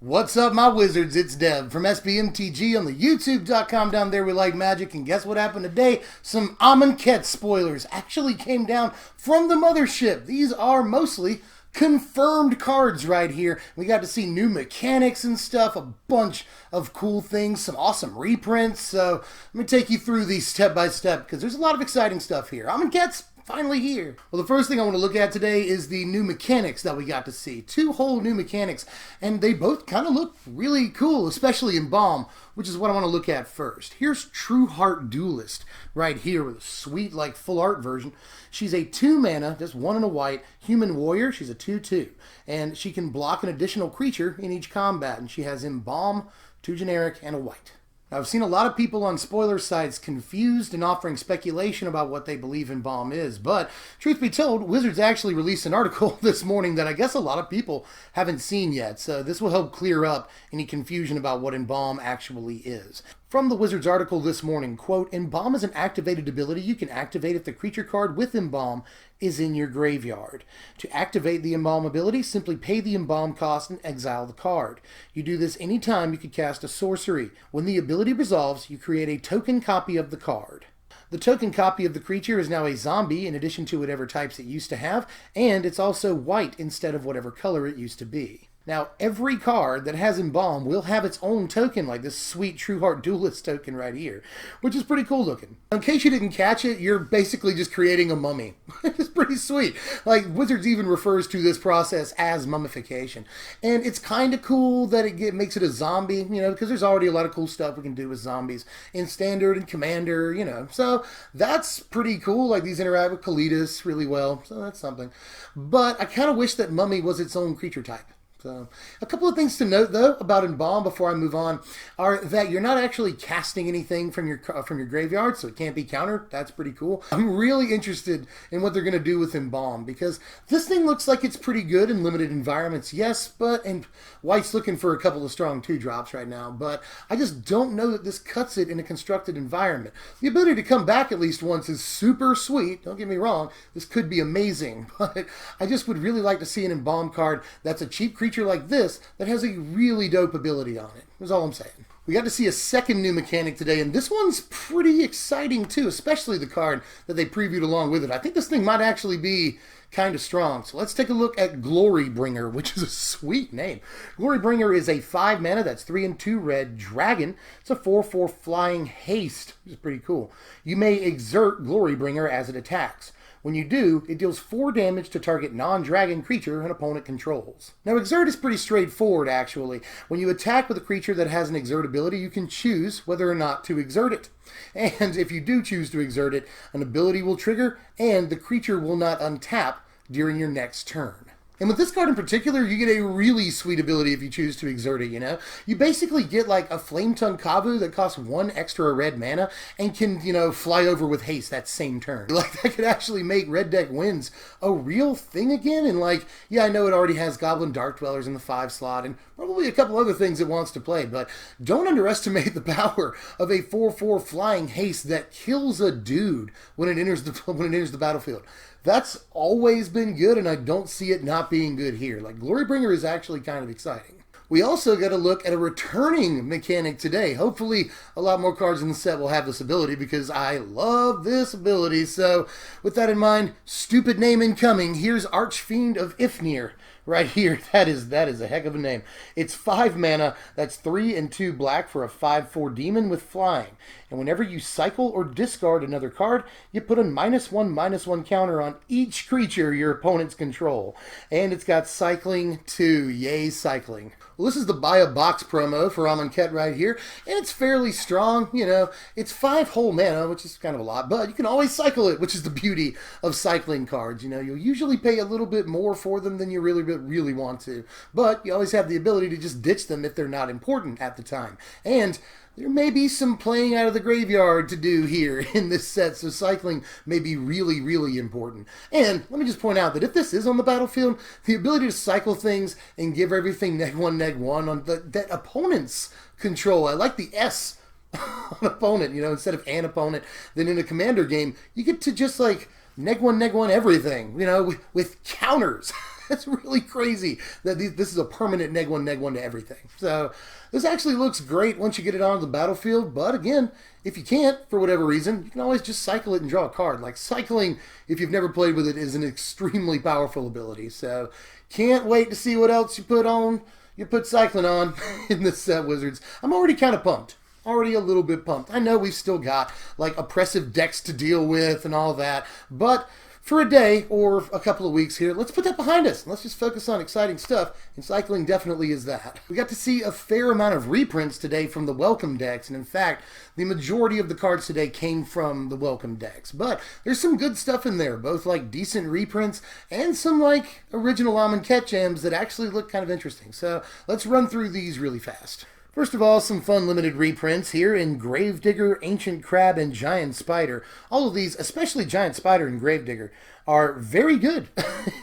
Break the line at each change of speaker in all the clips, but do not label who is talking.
What's up, my wizards? It's Dev from SBMTG on the YouTube.com. Down there we like magic, and guess what happened today? Some Amonkhet spoilers actually came down from the mothership. These are mostly confirmed cards right here. We got to see new mechanics and stuff, a bunch of cool things, some awesome reprints. So let me take you through these step by step because there's a lot of exciting stuff here. Amonkhet's finally here. Well, the first thing I want to look at today is the new mechanics that we got to see. Two whole new mechanics, and they both kind of look really cool, especially Embalm, which is what I want to look at first. Here's True Heart Duelist right here with a sweet, like, full art version. She's a 2-mana, just 1 and a white, human warrior. She's a 2/2, and she can block an additional creature in each combat, and she has Embalm, 2 generic, and a white. Now, I've seen a lot of people on spoiler sites confused and offering speculation about what they believe Embalm is, but truth be told, Wizards actually released an article this morning that I guess a lot of people haven't seen yet, so this will help clear up any confusion about what Embalm actually is. From the Wizards article this morning, quote, Embalm is an activated ability you can activate if the creature card with Embalm is in your graveyard. To activate the Embalm ability, simply pay the Embalm cost and exile the card. You do this anytime you could cast a sorcery. When the ability resolves, you create a token copy of the card. The token copy of the creature is now a zombie in addition to whatever types it used to have, and it's also white instead of whatever color it used to be. Now, every card that has Embalm will have its own token, like this sweet True Heart Duelist token right here, which is pretty cool looking. In case you didn't catch it, you're basically just creating a mummy. It's pretty sweet. Like, Wizards even refers to this process as mummification. And it's kind of cool that it makes it a zombie, you know, because there's already a lot of cool stuff we can do with zombies in Standard and Commander, you know. So that's pretty cool. Like, these interact with Kalidas really well, so that's something. But I kind of wish that mummy was its own creature type. So, a couple of things to note, though, about Embalm before I move on are that you're not actually casting anything from your graveyard, so it can't be countered. That's pretty cool. I'm really interested in what they're going to do with Embalm, because this thing looks like it's pretty good in limited environments, yes, and White's looking for a couple of strong 2-drops right now, but I just don't know that this cuts it in a constructed environment. The ability to come back at least once is super sweet, don't get me wrong, this could be amazing, but I just would really like to see an Embalm card that's a cheap creature like this that has a really dope ability on it. That's all I'm saying. We got to see a second new mechanic today, and this one's pretty exciting too, especially the card that they previewed along with it. I think this thing might actually be kind of strong. So let's take a look at Glorybringer, which is a sweet name. Glorybringer is a 5-mana, that's 3 and 2 red dragon. It's a 4/4 flying haste, which is pretty cool. You may exert Glorybringer as it attacks. When you do, it deals 4 damage to target non-dragon creature an opponent controls. Now, Exert is pretty straightforward, actually. When you attack with a creature that has an Exert ability, you can choose whether or not to exert it. And if you do choose to exert it, an ability will trigger, and the creature will not untap during your next turn. And with this card in particular, you get a really sweet ability if you choose to exert it, you know? You basically get like a Flame Tongue Kavu that costs 1 extra red mana and can, you know, fly over with haste that same turn. Like, that could actually make red deck wins a real thing again. And like, yeah, I know it already has Goblin Dark Dwellers in the 5 slot and probably a couple other things it wants to play, but don't underestimate the power of a 4/4 flying haste that kills a dude when it enters the battlefield. That's always been good, and I don't see it not being good here. Like, Glorybringer is actually kind of exciting. We also got to look at a returning mechanic today. Hopefully, a lot more cards in the set will have this ability because I love this ability. So, with that in mind, stupid name incoming. Here's Archfiend of Ifnir. Right here, that is a heck of a name. It's 5 mana, that's 3 and 2 black for a 5/4 demon with flying. And whenever you cycle or discard another card, you put a -1/-1 counter on each creature your opponents control. And it's got cycling too. Yay, cycling. Well, this is the buy a box promo for Amonkhet right here, and it's fairly strong, you know. It's 5 whole mana, which is kind of a lot, but you can always cycle it, which is the beauty of cycling cards, you know. You'll usually pay a little bit more for them than you really want to, but you always have the ability to just ditch them if they're not important at the time. And there may be some playing out of the graveyard to do here in this set, so cycling may be really important. And let me just point out that if this is on the battlefield, the ability to cycle things and give everything -1/-1 on that opponent's control. I like the S on opponent, you know, instead of an opponent. Then in a commander game, you get to just like -1/-1 everything, you know, with counters. That's really crazy that this is a permanent neg 1 to everything. So this actually looks great once you get it onto the battlefield, but again, if you can't, for whatever reason, you can always just cycle it and draw a card. Like, cycling, if you've never played with it, is an extremely powerful ability. So can't wait to see what else you put cycling on in this set, Wizards. I'm already kind of pumped. Already a little bit pumped. I know we've still got like oppressive decks to deal with and all that, but for a day or a couple of weeks here, let's put that behind us. Let's just focus on exciting stuff, and cycling definitely is that. We got to see a fair amount of reprints today from the Welcome decks, and in fact, the majority of the cards today came from the Welcome decks. But there's some good stuff in there, both like decent reprints and some like original Amonkhet jams that actually look kind of interesting. So let's run through these really fast. First of all, some fun limited reprints here in Gravedigger, Ancient Crab, and Giant Spider. All of these, especially Giant Spider and Gravedigger, are very good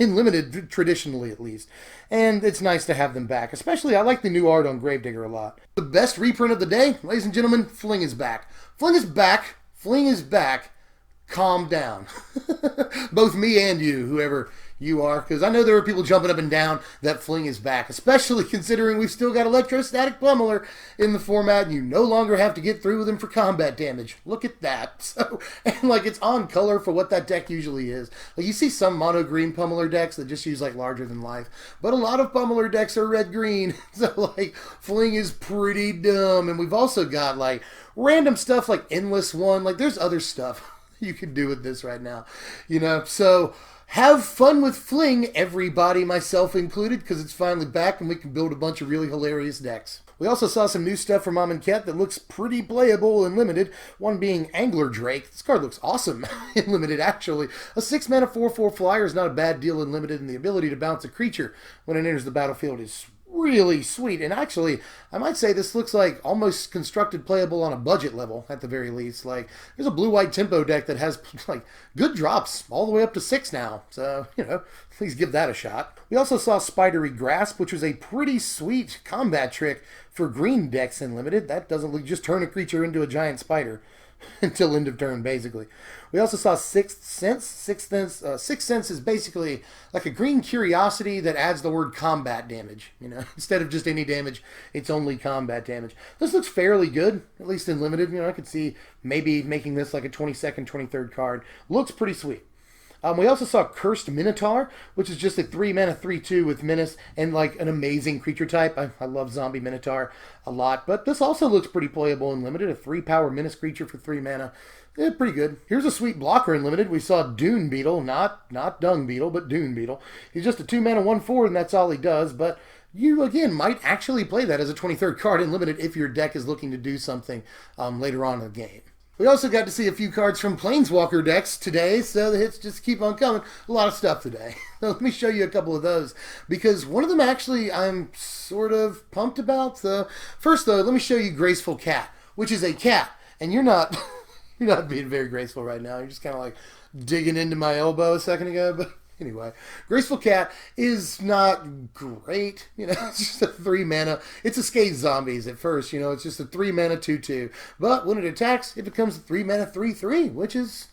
in limited, traditionally at least. And it's nice to have them back. Especially, I like the new art on Gravedigger a lot. The best reprint of the day, ladies and gentlemen, Fling is back. Fling is back. Fling is back. Calm down. Both me and you, whoever you are, because I know there are people jumping up and down that Fling is back, especially considering we've still got Electrostatic Pummeler in the format, and you no longer have to get through with him for combat damage. Look at that. So, and like, it's on color for what that deck usually is. Like, you see some mono green Pummeler decks that just use like larger than life, but a lot of Pummeler decks are red green. So like, Fling is pretty dumb. And we've also got like random stuff like Endless One. Like, there's other stuff you can do with this right now, you know. So have fun with Fling, everybody, myself included, because it's finally back and we can build a bunch of really hilarious decks. We also saw some new stuff from Amonkhet that looks pretty playable in limited, one being Angler Drake. This card looks awesome in limited, actually. A 6-mana 4/4 flyer is not a bad deal in limited, and the ability to bounce a creature when it enters the battlefield is really sweet. And actually, I might say this looks like almost constructed playable on a budget level at the very least. Like, there's a blue-white tempo deck that has like good drops all the way up to 6 now. So, you know, please give that a shot. We also saw Spidery Grasp, which was a pretty sweet combat trick for green decks in limited. That doesn't just turn a creature into a giant spider until end of turn, basically. We also saw Sixth Sense. Sixth Sense is basically like a green curiosity that adds the word combat damage. You know, instead of just any damage, it's only combat damage. This looks fairly good, at least in limited. You know, I could see maybe making this like a 22nd, 23rd card. Looks pretty sweet. We also saw Cursed Minotaur, which is just a 3-mana 3/2 with Menace and like an amazing creature type. I love Zombie Minotaur a lot, but this also looks pretty playable in limited. A 3-power Menace creature for 3 mana. Yeah, pretty good. Here's a sweet blocker in limited. We saw Dune Beetle, not Dung Beetle, but Dune Beetle. He's just a 2-mana 1/4, and that's all he does, but you, again, might actually play that as a 23rd card in limited if your deck is looking to do something later on in the game. We also got to see a few cards from Planeswalker decks today, so the hits just keep on coming. A lot of stuff today. So let me show you a couple of those, because one of them actually I'm sort of pumped about. So first, though, let me show you Graceful Cat, which is a cat, and you're not you're not being very graceful right now. You're just kind of like digging into my elbow a second ago, but anyway, Graceful Cat is not great. You know, it's just a 3-mana. It's a Scathe Zombies at first, you know. It's just a 3-mana 2/2. But when it attacks, it becomes a 3-mana 3/3, which is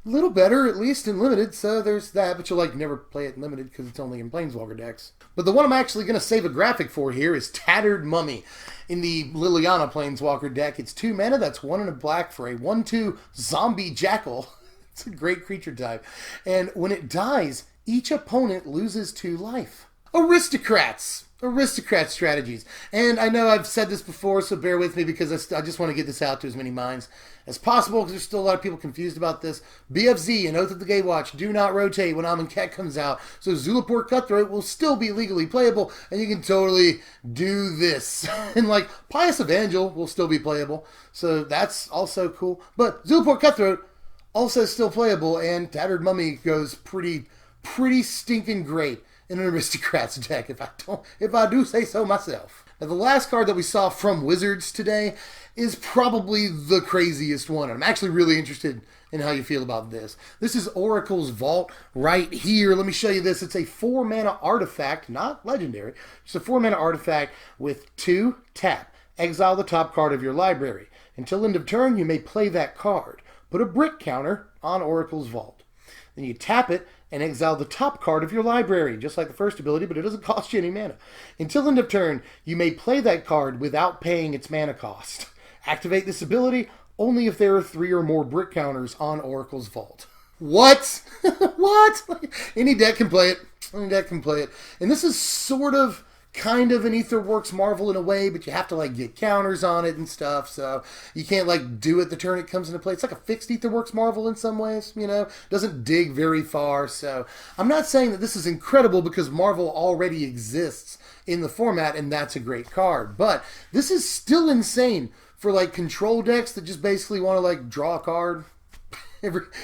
a little better, at least in limited. So there's that, but you'll like never play it in limited because it's only in Planeswalker decks. But the one I'm actually going to save a graphic for here is Tattered Mummy. In the Liliana Planeswalker deck, it's 2 mana. That's 1 and a black for a 1/2 zombie jackal. It's a great creature type. And when it dies, each opponent loses 2 life. Aristocrats! Aristocrat strategies. And I know I've said this before, so bear with me because I just want to get this out to as many minds as possible because there's still a lot of people confused about this. BFZ and Oath of the Gatewatch do not rotate when Amonkhet comes out, so Zulaport Cutthroat will still be legally playable, and you can totally do this. And like, Pious Evangel will still be playable, so that's also cool. But Zulaport Cutthroat also still playable, and Tattered Mummy goes pretty stinking great in an Aristocrats deck, if I do say so myself. Now, the last card that we saw from Wizards today is probably the craziest one. I'm actually really interested in how you feel about this. This is Oracle's Vault right here. Let me show you this. It's a 4-mana artifact, not legendary. It's a 4-mana artifact with 2 tap. Exile the top card of your library. Until end of turn, you may play that card. Put a brick counter on Oracle's Vault. Then you tap it and exile the top card of your library, just like the first ability, but it doesn't cost you any mana. Until end of turn, you may play that card without paying its mana cost. Activate this ability only if there are 3 or more brick counters on Oracle's Vault. What? What? Any deck can play it. Any deck can play it. And this is sort of kind of an Aetherworks Marvel in a way, but you have to like get counters on it and stuff, so you can't like do it the turn it comes into play. It's like a fixed Aetherworks Marvel in some ways, you know, doesn't dig very far. So I'm not saying that this is incredible because Marvel already exists in the format and that's a great card, but this is still insane for like control decks that just basically want to like draw a card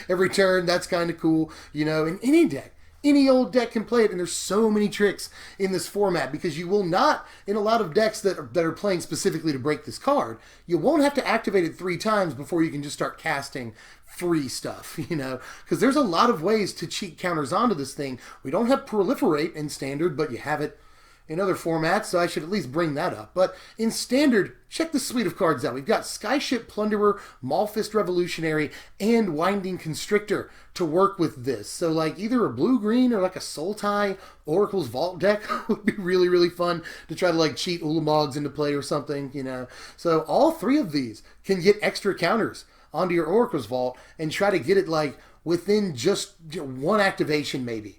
every turn. That's kind of cool, you know. In any deck, any old deck can play it, and there's so many tricks in this format because you will not, in a lot of decks that are playing specifically to break this card, you won't have to activate it 3 times before you can just start casting free stuff, you know, because there's a lot of ways to cheat counters onto this thing. We don't have Proliferate in Standard, but you have it in other formats, so I should at least bring that up. But in Standard, check the suite of cards out. We've got Skyship Plunderer, Maulfist Revolutionary, and Winding Constrictor to work with this. So like either a blue-green or like a Sultai Oracle's Vault deck would be really, really fun to try to like cheat Ulamogs into play or something, you know. So all 3 of these can get extra counters onto your Oracle's Vault and try to get it like within just 1 activation maybe.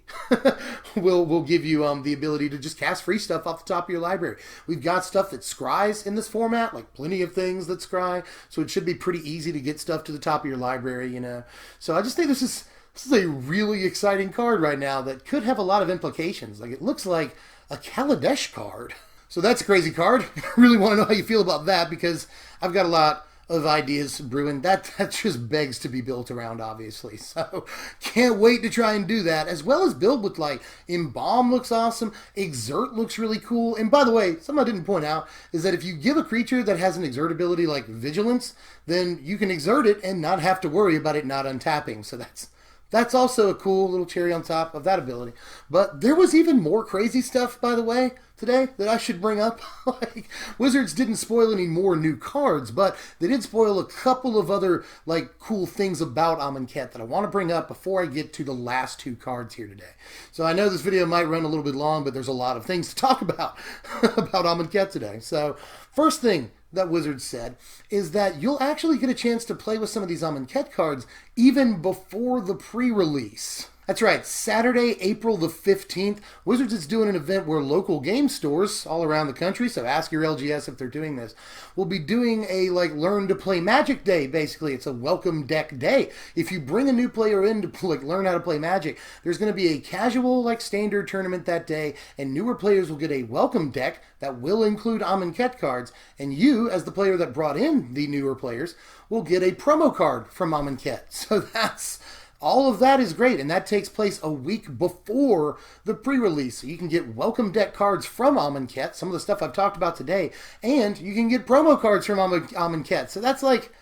We'll give you the ability to just cast free stuff off the top of your library. We've got stuff that scries in this format, like plenty of things that scry, so it should be pretty easy to get stuff to the top of your library, you know. So I just think this is a really exciting card right now that could have a lot of implications. Like it looks like a Kaladesh card. So that's a crazy card. I really want to know how you feel about that because I've got a lot of ideas brewing. That just begs to be built around, obviously. So can't wait to try and do that, as well as build with like Embalm looks awesome, Exert looks really cool. And by the way, something I didn't point out is that if you give a creature that has an exert ability like Vigilance, then you can exert it and not have to worry about it not untapping. So that's also a cool little cherry on top of that ability. But there was even more crazy stuff, by the way, today that I should bring up. Like, Wizards didn't spoil any more new cards, but they did spoil a couple of other like cool things about Amonkhet that I want to bring up before I get to the last 2 cards here today. So I know this video might run a little bit long, but there's a lot of things to talk about about Amonkhet today. So first thing that Wizards said is that you'll actually get a chance to play with some of these Amonkhet cards even before the pre-release. That's right, Saturday, April the 15th, Wizards is doing an event where local game stores all around the country, so ask your LGS if they're doing this, will be doing a like learn to play Magic day, basically. It's a welcome deck day. If you bring a new player in to like learn how to play Magic, there's going to be a casual like standard tournament that day, and newer players will get a welcome deck that will include Amonkhet cards, and you, as the player that brought in the newer players, will get a promo card from Amonkhet. So all of that is great, and that takes place a week before the pre-release. So you can get welcome deck cards from Amonkhet, some of the stuff I've talked about today, and you can get promo cards from Amonkhet. So that's like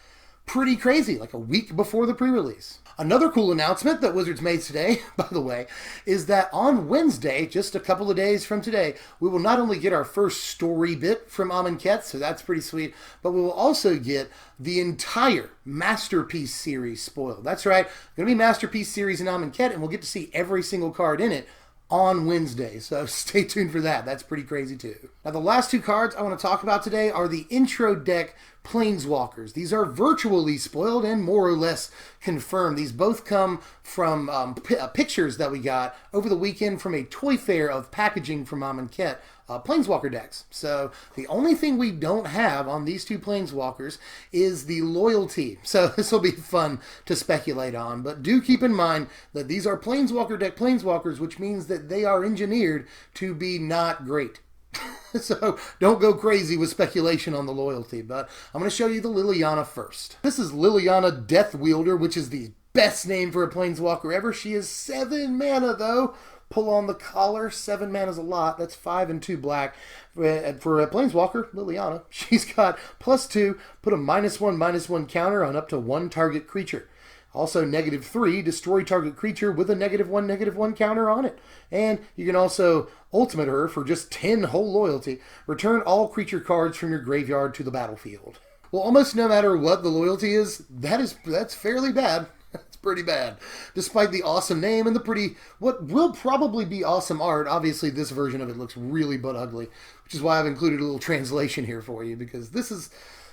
pretty crazy, like a week before the pre-release. Another cool announcement that Wizards made today, by the way, is that on Wednesday, just a couple of days from today, we will not only get our first story bit from Amonkhet, so that's pretty sweet, but we will also get the entire Masterpiece series spoiled. That's right, going to be Masterpiece series in Amonkhet, and we'll get to see every single card in it on Wednesday, so stay tuned for that. That's pretty crazy too. Now the last 2 cards I want to talk about today are the intro deck Planeswalkers. These are virtually spoiled and more or less confirmed. These both come from pictures that we got over the weekend from a toy fair of packaging from Amonkhet Planeswalker decks. So the only thing we don't have on these 2 Planeswalkers is the loyalty. So this will be fun to speculate on. But do keep in mind that these are Planeswalker deck Planeswalkers, which means that they are engineered to be not great. So don't go crazy with speculation on the loyalty, but I'm going to show you the Liliana first. This is Liliana Death Wielder, which is the best name for a Planeswalker ever. She is 7 mana though. Pull on the collar. 7 mana is a lot. That's 5 and 2 black. For a Planeswalker, Liliana, she's got +2, put a -1/-1 counter on up to 1 target creature. Also, -3, destroy target creature with a -1/-1 counter on it. And you can also ultimate her for just 10 whole loyalty. Return all creature cards from your graveyard to the battlefield. Well, almost no matter what the loyalty is, that's fairly bad. It's pretty bad. Despite the awesome name and the pretty, what will probably be awesome art, obviously this version of it looks really butt ugly, which is why I've included a little translation here for you, because this is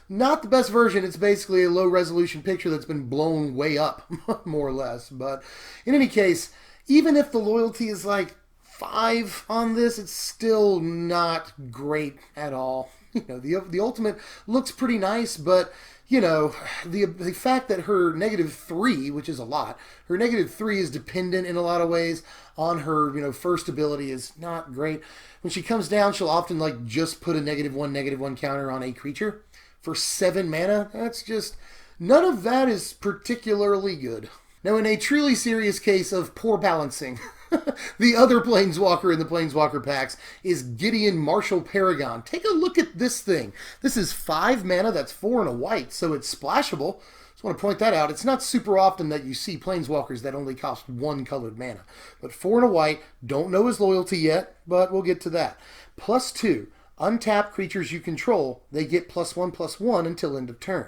not the best version. It's basically a low resolution picture that's been blown way up, more or less. But in any case, even if the loyalty is like 5 on this, it's still not great at all. You know, the ultimate looks pretty nice, but you know, the fact that her -3, which is a lot, her -3 is dependent in a lot of ways on her, you know, first ability is not great. When she comes down, she'll often like just put a -1/-1 counter on a creature for 7 mana. That's just, none of that is particularly good. Now, in a truly serious case of poor balancing, the other Planeswalker in the Planeswalker packs is Gideon Martial Paragon. Take a look at this thing. This is 5 mana, that's 4 and a white, so it's splashable. Just want to point that out. It's not super often that you see Planeswalkers that only cost 1 colored mana. But 4 and a white, don't know his loyalty yet, but we'll get to that. +2, untap creatures you control, they get +1/+1 until end of turn.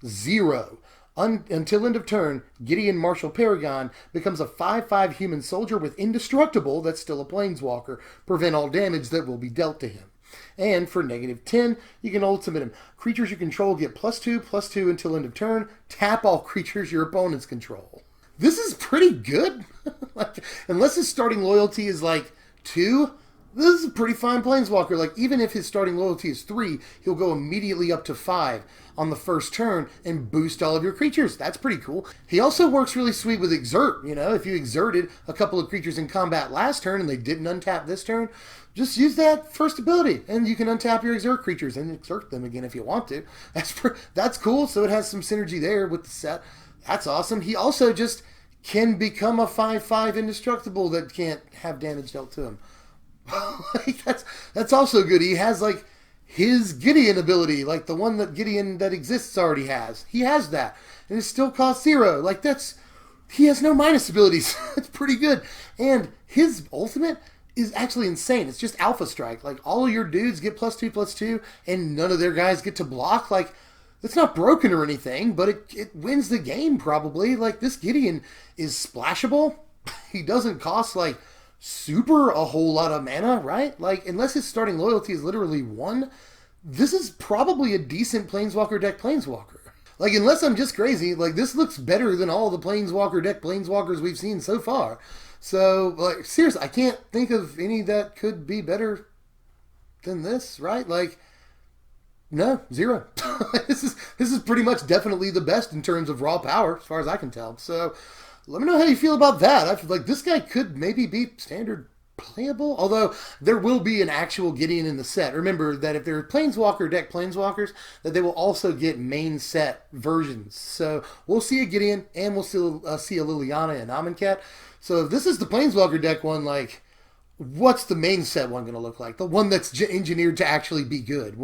0. Until end of turn, Gideon Martial Paragon becomes a 5/5 human soldier with Indestructible, that's still a Planeswalker, prevent all damage that will be dealt to him. And for -10, you can ultimate him. Creatures you control get +2/+2 until end of turn. Tap all creatures your opponents control. This is pretty good. Like, unless his starting loyalty is like 2, this is a pretty fine Planeswalker. Like, even if his starting loyalty is 3, he'll go immediately up to 5 on the first turn and boost all of your creatures. That's pretty cool. He also works really sweet with Exert. You know, if you exerted a couple of creatures in combat last turn and they didn't untap this turn, just use that first ability and you can untap your Exert creatures and exert them again if you want to. That's cool. So it has some synergy there with the set. That's awesome. He also just can become a 5/5 Indestructible that can't have damage dealt to him. Like, that's also good. He has like his Gideon ability, like the one that Gideon that exists already has. He has that, and it still costs 0. Like, he has no minus abilities. It's pretty good. And his ultimate is actually insane. It's just Alpha Strike. Like, all of your dudes get +2/+2, and none of their guys get to block. Like, it's not broken or anything, but it wins the game probably. Like, this Gideon is splashable. He doesn't cost like super a whole lot of mana, right? Like, unless his starting loyalty is literally 1, this is probably a decent Planeswalker deck Planeswalker. Like, unless I'm just crazy, like, this looks better than all the Planeswalker deck Planeswalkers we've seen so far. So, like, seriously, I can't think of any that could be better than this, right? Like, no, 0. This is pretty much definitely the best in terms of raw power, as far as I can tell. So, let me know how you feel about that. I feel like this guy could maybe be standard playable, although there will be an actual Gideon in the set. Remember that if they're Planeswalker deck Planeswalkers, that they will also get main set versions. So we'll see a Gideon, and we'll still see a Liliana and Amonkhet. So if this is the Planeswalker deck one, like, what's the main set one going to look like? The one that's engineered to actually be good.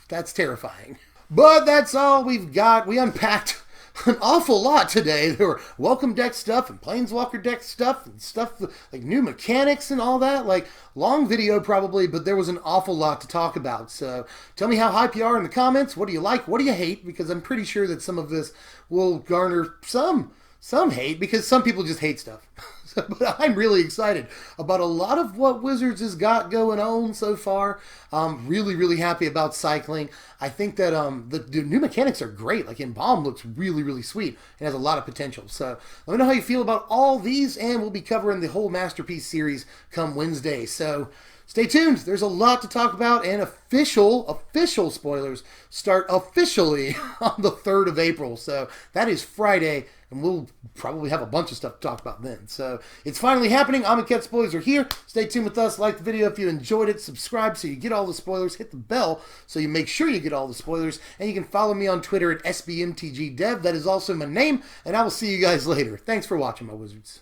That's terrifying. But that's all we've got. We unpacked an awful lot today. There were welcome deck stuff and Planeswalker deck stuff and stuff like new mechanics and all that. Like, long video probably, but there was an awful lot to talk about. So tell me how hype you are in the comments. What do you like? What do you hate? Because I'm pretty sure that some of this will garner some hate, because some people just hate stuff. But I'm really excited about a lot of what Wizards has got going on so far. I'm really, really happy about cycling. I think that the new mechanics are great. Like, Embalm looks really, really sweet and has a lot of potential. So let me know how you feel about all these, and we'll be covering the whole Masterpiece series come Wednesday. So stay tuned. There's a lot to talk about, and official spoilers start officially on the 3rd of April. So that is Friday, and we'll probably have a bunch of stuff to talk about then. So it's finally happening. Amonkhet spoilers are here. Stay tuned with us. Like the video if you enjoyed it. Subscribe so you get all the spoilers. Hit the bell so you make sure you get all the spoilers. And you can follow me on Twitter at SBMTGDev. That is also my name, and I will see you guys later. Thanks for watching, my wizards.